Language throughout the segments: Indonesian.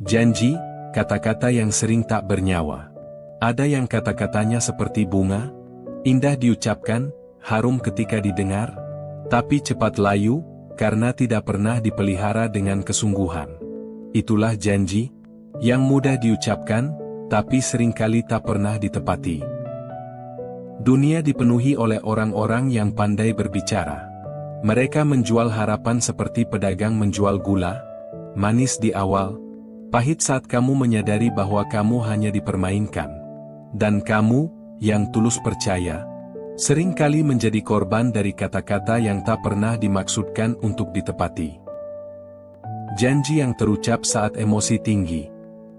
Janji, kata-kata yang sering tak bernyawa. Ada yang kata-katanya seperti bunga, indah diucapkan, harum ketika didengar, tapi cepat layu, karena tidak pernah dipelihara dengan kesungguhan. Itulah janji, yang mudah diucapkan, tapi seringkali tak pernah ditepati. Dunia dipenuhi oleh orang-orang yang pandai berbicara. Mereka menjual harapan seperti pedagang menjual gula, manis di awal, pahit saat kamu menyadari bahwa kamu hanya dipermainkan. Dan kamu, yang tulus percaya, seringkali menjadi korban dari kata-kata yang tak pernah dimaksudkan untuk ditepati. Janji yang terucap saat emosi tinggi.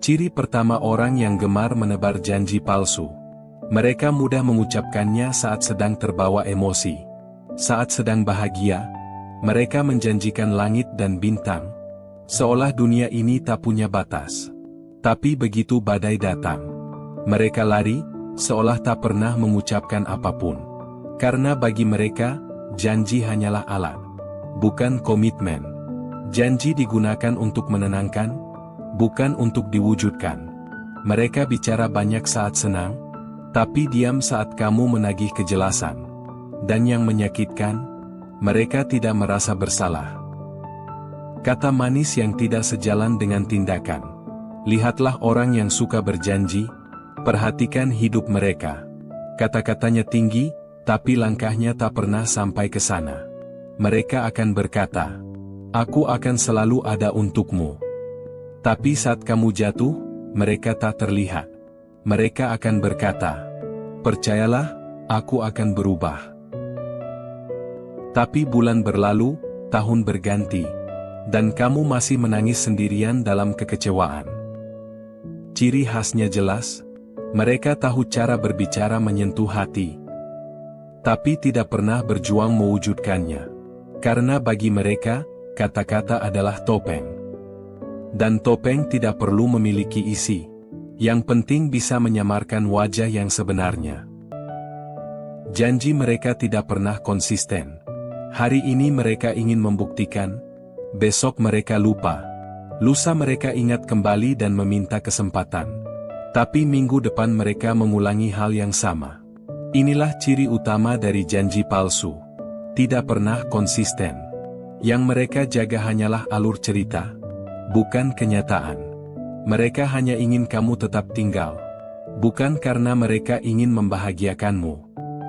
Ciri pertama orang yang gemar menebar janji palsu. Mereka mudah mengucapkannya saat sedang terbawa emosi. Saat sedang bahagia, mereka menjanjikan langit dan bintang, seolah dunia ini tak punya batas. Tapi begitu badai datang, mereka lari, seolah tak pernah mengucapkan apapun. Karena bagi mereka, janji hanyalah alat, bukan komitmen. Janji digunakan untuk menenangkan, bukan untuk diwujudkan. Mereka bicara banyak saat senang, tapi diam saat kamu menagih kejelasan. Dan yang menyakitkan, mereka tidak merasa bersalah. Kata manis yang tidak sejalan dengan tindakan. Lihatlah orang yang suka berjanji, perhatikan hidup mereka. Kata-katanya tinggi, tapi langkahnya tak pernah sampai ke sana. Mereka akan berkata, "Aku akan selalu ada untukmu." Tapi saat kamu jatuh, mereka tak terlihat. Mereka akan berkata, "Percayalah, aku akan berubah." Tapi bulan berlalu, tahun berganti, dan kamu masih menangis sendirian dalam kekecewaan. Ciri khasnya jelas, mereka tahu cara berbicara menyentuh hati, tapi tidak pernah berjuang mewujudkannya. Karena bagi mereka, kata-kata adalah topeng. Dan topeng tidak perlu memiliki isi. Yang penting bisa menyamarkan wajah yang sebenarnya. Janji mereka tidak pernah konsisten. Hari ini mereka ingin membuktikan, besok mereka lupa. Lusa mereka ingat kembali dan meminta kesempatan. Tapi minggu depan mereka mengulangi hal yang sama. Inilah ciri utama dari janji palsu. Tidak pernah konsisten. Yang mereka jaga hanyalah alur cerita, bukan kenyataan. Mereka hanya ingin kamu tetap tinggal. Bukan karena mereka ingin membahagiakanmu,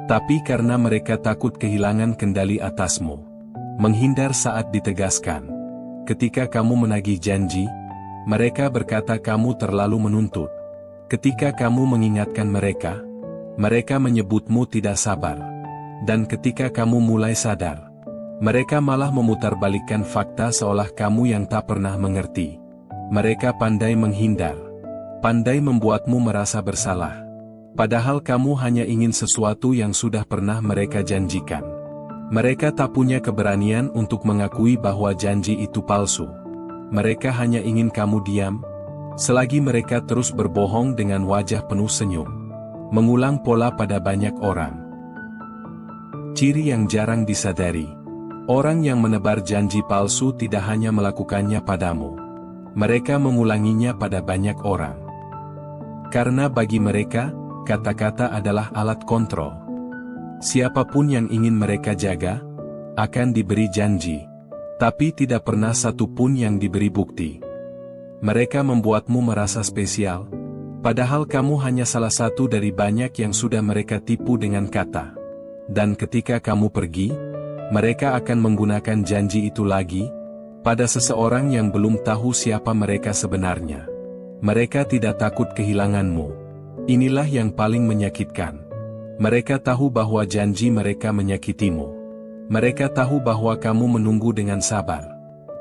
tapi karena mereka takut kehilangan kendali atasmu. Menghindar saat ditegaskan. Ketika kamu menagih janji, mereka berkata kamu terlalu menuntut. Ketika kamu mengingatkan mereka, mereka menyebutmu tidak sabar. Dan ketika kamu mulai sadar, mereka malah memutarbalikkan fakta seolah kamu yang tak pernah mengerti. Mereka pandai menghindar, pandai membuatmu merasa bersalah. Padahal kamu hanya ingin sesuatu yang sudah pernah mereka janjikan. Mereka tak punya keberanian untuk mengakui bahwa janji itu palsu. Mereka hanya ingin kamu diam, selagi mereka terus berbohong dengan wajah penuh senyum. Mengulang pola pada banyak orang. Ciri yang jarang disadari. Orang yang menebar janji palsu tidak hanya melakukannya padamu. Mereka mengulanginya pada banyak orang. Karena bagi mereka, kata-kata adalah alat kontrol. Siapapun yang ingin mereka jaga, akan diberi janji. Tapi tidak pernah satu pun yang diberi bukti. Mereka membuatmu merasa spesial, padahal kamu hanya salah satu dari banyak yang sudah mereka tipu dengan kata. Dan ketika kamu pergi, mereka akan menggunakan janji itu lagi, pada seseorang yang belum tahu siapa mereka sebenarnya. Mereka tidak takut kehilanganmu. Inilah yang paling menyakitkan. Mereka tahu bahwa janji mereka menyakitimu. Mereka tahu bahwa kamu menunggu dengan sabar,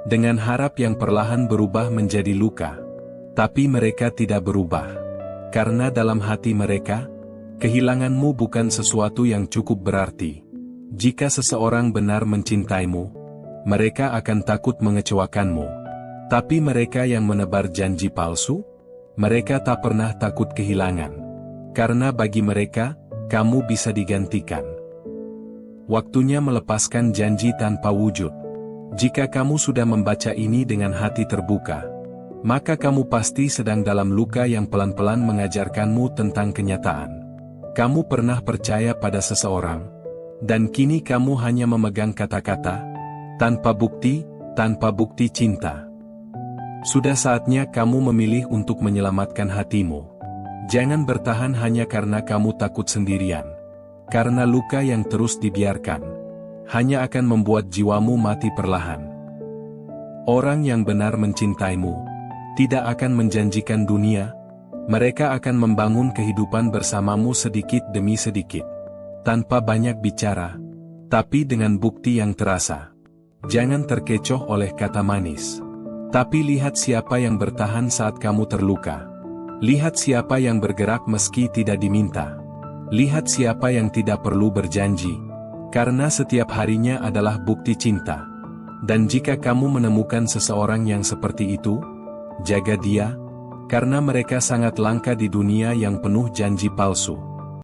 dengan harap yang perlahan berubah menjadi luka. Tapi mereka tidak berubah. Karena dalam hati mereka, kehilanganmu bukan sesuatu yang cukup berarti. Jika seseorang benar mencintaimu, mereka akan takut mengecewakanmu. Tapi mereka yang menebar janji palsu, mereka tak pernah takut kehilangan. Karena bagi mereka, kamu bisa digantikan. Waktunya melepaskan janji tanpa wujud. Jika kamu sudah membaca ini dengan hati terbuka, maka kamu pasti sedang dalam luka yang pelan-pelan mengajarkanmu tentang kenyataan. Kamu pernah percaya pada seseorang, dan kini kamu hanya memegang kata-kata, tanpa bukti cinta. Sudah saatnya kamu memilih untuk menyelamatkan hatimu. Jangan bertahan hanya karena kamu takut sendirian. Karena luka yang terus dibiarkan hanya akan membuat jiwamu mati perlahan. Orang yang benar mencintaimu tidak akan menjanjikan dunia, mereka akan membangun kehidupan bersamamu sedikit demi sedikit. Tanpa banyak bicara, tapi dengan bukti yang terasa. Jangan terkecoh oleh kata manis. Tapi lihat siapa yang bertahan saat kamu terluka. Lihat siapa yang bergerak meski tidak diminta. Lihat siapa yang tidak perlu berjanji. Karena setiap harinya adalah bukti cinta. Dan jika kamu menemukan seseorang yang seperti itu, jaga dia, karena mereka sangat langka di dunia yang penuh janji palsu.